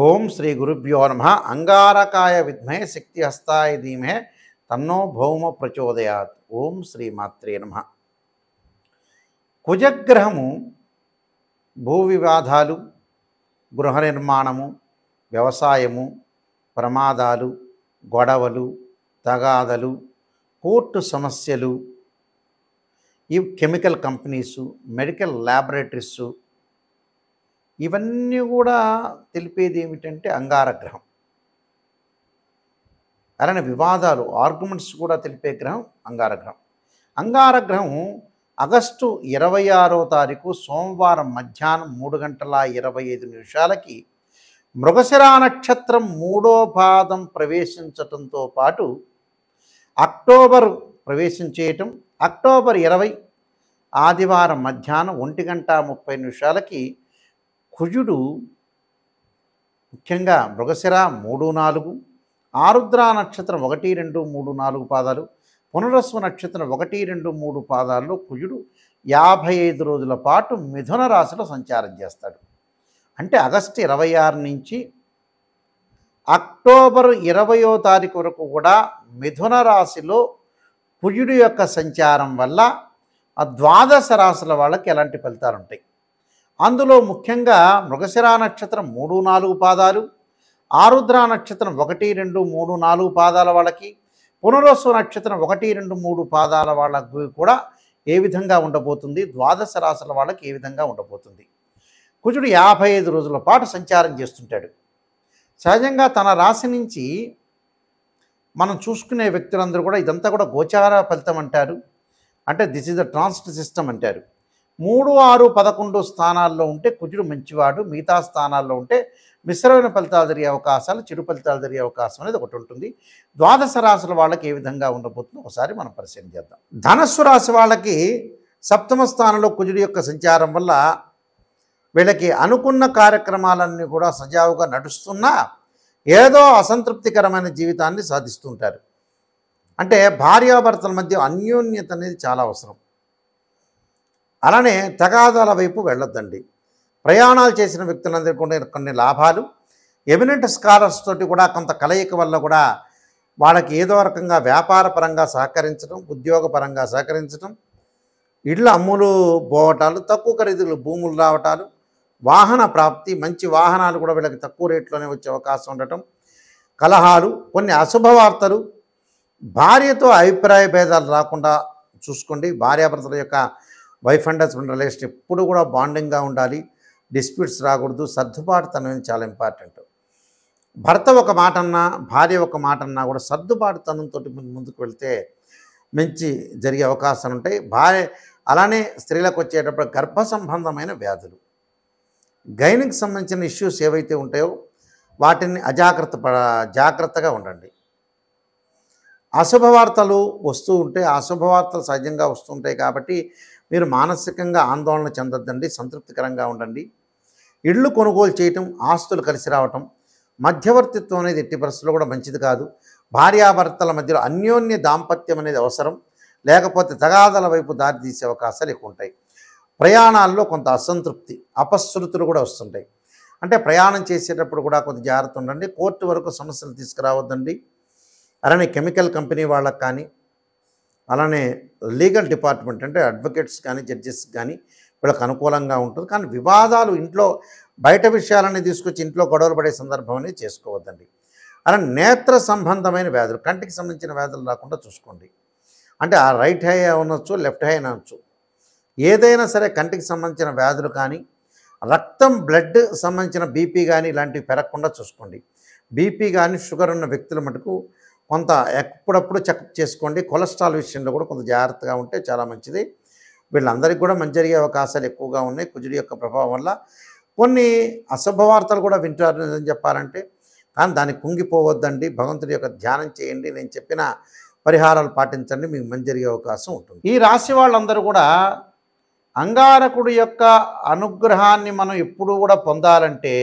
ఓం శ్రీ గురుభ్యో నమ. అంగారకాయ విద్మహే శక్తి హస్తాయ ధీమహే తన్నో భౌమ ప్రచోదయాత్. ఓం శ్రీ మాత్రే నమ. కుజగ్రహము భూ వివాదాలు, గృహ నిర్మాణము, వ్యవసాయము, ప్రమాదాలు, గొడవలు, తగాదలు, కోర్టు సమస్యలు, ఈ కెమికల్ కంపెనీసు, మెడికల్ ల్యాబొరేటరీసు, ఇవన్నీ కూడా తెలిపేది ఏమిటంటే అంగారగ్రహం. అలానే వివాదాలు, ఆర్గ్యుమెంట్స్ కూడా తెలిపే గ్రహం అంగారగ్రహం. అంగారగ్రహం ఆగస్టు 26వ తారీఖు సోమవారం మధ్యాహ్నం 3:25 మృగశిర నక్షత్రం 3వ పాదం ప్రవేశించటంతో పాటు అక్టోబర్ ప్రవేశం చేయటం, అక్టోబర్ 20 ఆదివారం మధ్యాహ్నం 1:30 కుజుడు ముఖ్యంగా మృగశిర 3, 4, ఆరుద్ర నక్షత్రం 1, 2, 3, 4 పాదాలు, పునరస్సు నక్షత్రం 1, 2, 3 పాదాల్లో కుజుడు 55 రోజుల పాటు మిథున రాశిలో సంచారం చేస్తాడు. అంటే ఆగస్టు 26 నుంచి అక్టోబర్ 20వ తారీఖు వరకు కూడా మిథున రాశిలో కుజుడు యొక్క సంచారం వల్ల ఆ ద్వాదశ రాశుల వాళ్ళకి ఎలాంటి ఫలితాలు ఉంటాయి. అందులో ముఖ్యంగా మృగశిర నక్షత్రం 3, 4 పాదాలు, ఆరుద్ర నక్షత్రం 1, 2, 3, 4 పాదాల వాళ్ళకి, పునరస్సు నక్షత్రం 1, 2, 3 పాదాల వాళ్ళకి కూడా ఏ విధంగా ఉండబోతుంది, ద్వాదశ రాశుల వాళ్ళకి ఏ విధంగా ఉండబోతుంది. కుజుడు 55 రోజుల పాటు సంచారం చేస్తుంటాడు. సహజంగా తన రాశి నుంచి మనం చూసుకునే వ్యక్తులందరూ కూడా ఇదంతా కూడా గోచార ఫలితం అంటారు. అంటే this is the transit system అంటారు. 3, 6, 11 స్థానాల్లో ఉంటే కుజుడు మంచివాడు, మిగతా స్థానాల్లో ఉంటే మిశ్రమైన ఫలితాలు జరిగే అవకాశాలు, చెడు ఫలితాలు జరిగే అవకాశం అనేది ఒకటి ఉంటుంది. ద్వాదశ రాశుల వాళ్ళకి ఏ విధంగా ఉండబోతుందో ఒకసారి మనం పరిశీలన చేద్దాం. ధనస్సు రాశి వాళ్ళకి సప్తమ స్థానంలో కుజుడు యొక్క సంచారం వల్ల వీళ్ళకి అనుకున్న కార్యక్రమాలన్నీ కూడా సజావుగా నడుస్తున్నా ఏదో అసంతృప్తికరమైన జీవితాన్ని సాధిస్తుంటారు. అంటే భార్యాభర్తల మధ్య అన్యోన్యత అనేది చాలా అవసరం. అలానే తగాదాల వైపు వెళ్ళొద్దండి. ప్రయాణాలు చేసిన వ్యక్తులందరికీ కూడా కొన్ని లాభాలు, ఎమినెంట్ స్కాలర్స్ తోటి కూడా కొంత కలయిక వల్ల కూడా వాళ్ళకి ఏదో రకంగా వ్యాపార పరంగా సహకరించడం, ఉద్యోగపరంగా సహకరించడం, ఇళ్ళ అమ్ములు పోవటాలు, తక్కువ ఖరీదులు భూములు రావటాలు, వాహన ప్రాప్తి, మంచి వాహనాలు కూడా వీళ్ళకి తక్కువ రేట్లోనే వచ్చే అవకాశం ఉండటం, కలహాలు, కొన్ని అశుభవార్తలు, భార్యతో అభిప్రాయ భేదాలు రాకుండా చూసుకోండి. భార్యాభర్తల యొక్క వైఫ్ అండ్ హస్బెండ్ రిలేషన్ ఎప్పుడు కూడా బాండింగ్గా ఉండాలి, డిస్ప్యూట్స్ రాకూడదు, సర్దుబాటుతనం అనేది చాలా ఇంపార్టెంట్. భర్త ఒక మాట అన్నా, భార్య ఒక మాట అన్నా కూడా సర్దుబాటుతనంతో ముందుకు వెళ్తే మంచి జరిగే అవకాశాలు ఉంటాయి. అలానే స్త్రీలకు వచ్చేటప్పుడు గర్భ సంబంధమైన వ్యాధులు, గైనిక్ సంబంధించిన ఇష్యూస్ ఏవైతే ఉంటాయో వాటిని జాగ్రత్తగా ఉండండి. అశుభవార్తలు వస్తూ ఉంటే, అశుభవార్తలు సహజంగా వస్తుంటాయి కాబట్టి మీరు మానసికంగా ఆందోళన చెందొద్దండి, సంతృప్తికరంగా ఉండండి. ఇళ్ళు కొనుగోలు చేయటం, ఆస్తులు కలిసి రావటం, మధ్యవర్తిత్వం అనేది ఎట్టి పరిస్థితుల్లో కూడా మంచిది కాదు. భార్యాభర్తల మధ్యలో అన్యోన్య దాంపత్యం అనేది అవసరం, లేకపోతే తగాదల వైపు దారి తీసే అవకాశాలు ఎక్కువ ఉంటాయి. ప్రయాణాల్లో కొంత అసంతృప్తి, అపశృతులు కూడా వస్తుంటాయి. అంటే ప్రయాణం చేసేటప్పుడు కూడా కొంత జాగ్రత్త ఉండండి. కోర్టు వరకు సమస్యలు తీసుకురావద్దండి. అలానే కెమికల్ కంపెనీ వాళ్ళకి కానీ, అలానే లీగల్ డిపార్ట్మెంట్ అంటే అడ్వకేట్స్ కానీ, జడ్జెస్ కానీ వీళ్ళకి అనుకూలంగా ఉంటుంది. కానీ వివాదాలు, ఇంట్లో బయట విషయాలన్నీ తీసుకొచ్చి ఇంట్లో గొడవలు పడే సందర్భం అనేది చేసుకోవద్దండి. అలా నేత్ర సంబంధమైన వ్యాధులు, కంటికి సంబంధించిన వ్యాధులు రాకుండా చూసుకోండి. అంటే ఆ రైట్ హై అనొచ్చు, లెఫ్ట్ హై అనొచ్చు, ఏదైనా సరే కంటికి సంబంధించిన వ్యాధులు కానీ, రక్తం బ్లడ్ సంబంధించిన బీపీ కానీ ఇలాంటివి పెరగకుండా చూసుకోండి. బీపీ కానీ షుగర్ ఉన్న వ్యక్తుల మటుకు కొంత ఎప్పుడప్పుడు చెకప్ చేసుకోండి. కొలెస్ట్రాల్ విషయంలో కూడా కొంత జాగ్రత్తగా ఉంటే చాలా మంచిది. వీళ్ళందరికీ కూడా మంచి జరిగే అవకాశాలు ఎక్కువగా ఉన్నాయి కుజుడి యొక్క ప్రభావం వల్ల. కొన్ని అశుభవార్తలు కూడా వింటారు అని చెప్పాలంటే, కానీ దానికి కుంగిపోవద్దండి. భగవంతుడి యొక్క ధ్యానం చేయండి, నేను చెప్పిన పరిహారాలు పాటించండి, మీకు మంచి జరిగే అవకాశం ఉంటుంది. ఈ రాశి వాళ్ళందరూ కూడా అంగారకుడి యొక్క అనుగ్రహాన్ని మనం ఎప్పుడూ కూడా పొందాలంటే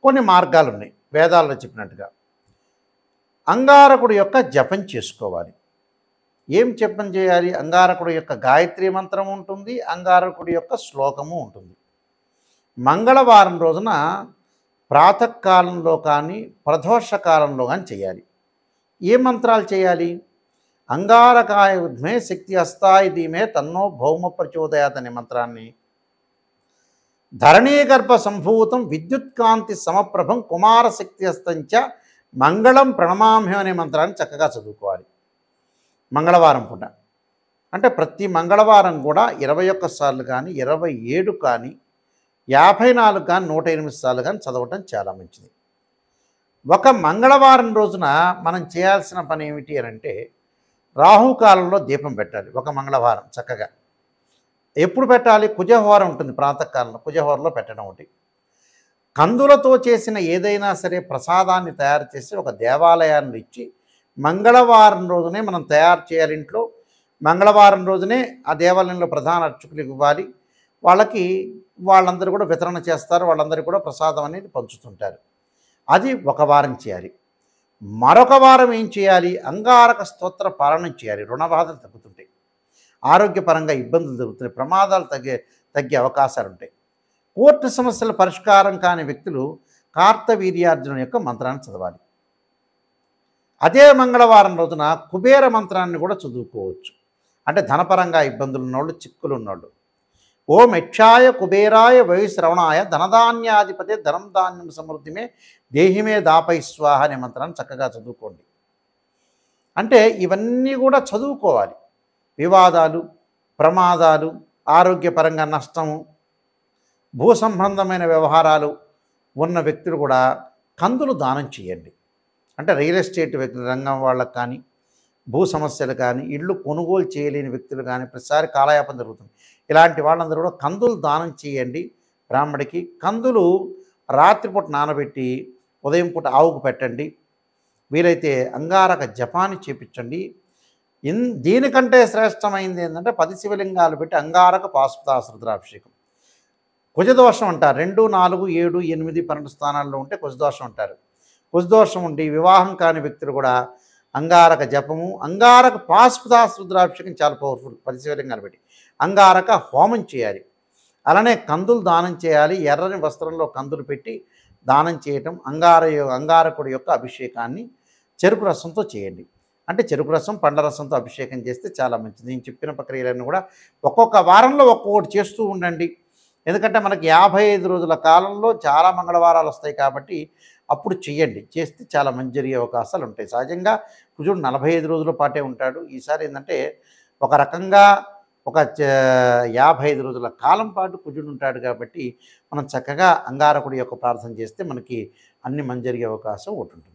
కొన్ని మార్గాలు ఉన్నాయి. వేదాల్లో చెప్పినట్టుగా అంగారకుడి యొక్క జపం చేసుకోవాలి. ఏం జపం చేయాలి? అంగారకుడి యొక్క గాయత్రి మంత్రం ఉంటుంది, అంగారకుడి యొక్క శ్లోకము ఉంటుంది. మంగళవారం రోజున ప్రాతకాలంలో కానీ ప్రదోష కాలంలో కానీ చేయాలి. ఏ మంత్రాలు చేయాలి? అంగారకాయ విద్మే శక్తి అస్తాయి ధీమే తన్నో భౌమ ప్రచోదయాత్ అనే మంత్రాన్ని, ధరణీగర్భ సంభూతం విద్యుత్కాంతి సమప్రభం కుమారశక్తి అస్తంచ మంగళం ప్రణమామ్యం అనే మంత్రాన్ని చక్కగా చదువుకోవాలి మంగళవారం పూట. అంటే ప్రతి మంగళవారం కూడా 21 సార్లు కానీ, 27 కానీ, 54 కానీ, 108 సార్లు కానీ చదవటం చాలా మంచిది. ఒక మంగళవారం రోజున మనం చేయాల్సిన పని ఏమిటి అని అంటే, రాహుకాలంలో దీపం పెట్టాలి. ఒక మంగళవారం చక్కగా ఎప్పుడు పెట్టాలి? కుజహోర ఉంటుంది ప్రాతకాలంలో, కుజహోరలో పెట్టడం ఒకటి. కందులతో చేసిన ఏదైనా సరే ప్రసాదాన్ని తయారు చేసి ఒక దేవాలయాన్ని ఇచ్చి మంగళవారం రోజునే మనం తయారు చేయాలి ఇంట్లో. మంగళవారం రోజునే ఆ దేవాలయంలో ప్రధాన అర్చకులకు ఇవ్వాలి. వాళ్ళందరూ కూడా వితరణ చేస్తారు. వాళ్ళందరూ కూడా ప్రసాదం అనేది పంచుతుంటారు. అది ఒక వారం చేయాలి. మరొక వారం ఏం చేయాలి? అంగారక స్తోత్ర పాలన చేయాలి. రుణబాధలు తగ్గుతుంటాయి, ఆరోగ్యపరంగా ఇబ్బందులు జరుగుతున్నాయి, ప్రమాదాలు తగ్గే అవకాశాలు ఉంటాయి. కోర్టు సమస్యల పరిష్కారం కాని వ్యక్తులు కార్తవీర్యార్జున యొక్క మంత్రాన్ని చదవాలి. అదే మంగళవారం రోజున కుబేర మంత్రాన్ని కూడా చదువుకోవచ్చు. అంటే ధనపరంగా ఇబ్బందులు ఉన్నోళ్ళు, చిక్కులు ఉన్నోళ్ళు. ఓం యక్షాయ కుబేరాయ వైశ్రవణాయ ధనధాన్యాధిపతే ధనం ధాన్యం సమృద్ధిమే దేహిమే దాపై స్వాహ అనే మంత్రాన్ని చక్కగా చదువుకోండి. అంటే ఇవన్నీ కూడా చదువుకోవాలి. వివాదాలు, ప్రమాదాలు, ఆరోగ్యపరంగా నష్టము, భూ సంబంధమైన వ్యవహారాలు ఉన్న వ్యక్తులు కూడా కందులు దానం చేయండి. అంటే రియల్ ఎస్టేట్ రంగం వాళ్ళకు కానీ, భూ సమస్యలు కానీ, ఇళ్ళు కొనుగోలు చేయలేని వ్యక్తులు కానీ, ప్రతిసారి కాలయాపన జరుగుతుంది. ఇలాంటి వాళ్ళందరూ కూడా కందులు దానం చేయండి. బ్రాహ్మడికి కందులు రాత్రిపూట నానబెట్టి ఉదయం పూట ఆవుకు పెట్టండి. వీలైతే అంగారక జపాన్ని చేపించండి. దీనికంటే శ్రేష్టమైంది ఏంటంటే 10 శివలింగాలు పెట్టి అంగారక పాశుపతాశ్రుద్రాభిషేకం. కుజదోషం అంటారు. 2, 4, 7, 8, 12 స్థానాల్లో ఉంటే కుజదోషం అంటారు. కుజదోషం ఉండి వివాహం కాని వ్యక్తులు కూడా అంగారక జపము, అంగారక పాశుపతాశ్రుద్రాభిషేకం చాలా పవర్ఫుల్. 10 శివలింగాలు పెట్టి అంగారక హోమం చేయాలి. అలానే కందులు దానం చేయాలి. ఎర్రని వస్త్రంలో కందులు పెట్టి దానం చేయటం. అంగారకుడి యొక్క అభిషేకాన్ని చెరుకు రసంతో చేయండి. అంటే చెరుకు రసం, పండ్ల రసంతో అభిషేకం చేస్తే చాలా మంచిది. నేను చెప్పిన ప్రక్రియలన్నీ కూడా ఒక్కొక్క వారంలో ఒక్కొక్కటి చేస్తూ ఉండండి. ఎందుకంటే మనకి 55 రోజుల కాలంలో చాలా మంగళవారాలు వస్తాయి కాబట్టి అప్పుడు చెయ్యండి. చేస్తే చాలా మంచి జరిగే అవకాశాలు ఉంటాయి. సహజంగా కుజుడు 45 రోజుల పాటే ఉంటాడు. ఈసారి ఏంటంటే ఒక రకంగా ఒక 55 రోజుల కాలం పాటు కుజుడు ఉంటాడు కాబట్టి మనం చక్కగా అంగారకుడి యొక్క ప్రార్థన చేస్తే మనకి అన్ని మంచి జరిగే అవకాశం ఉంటుంది.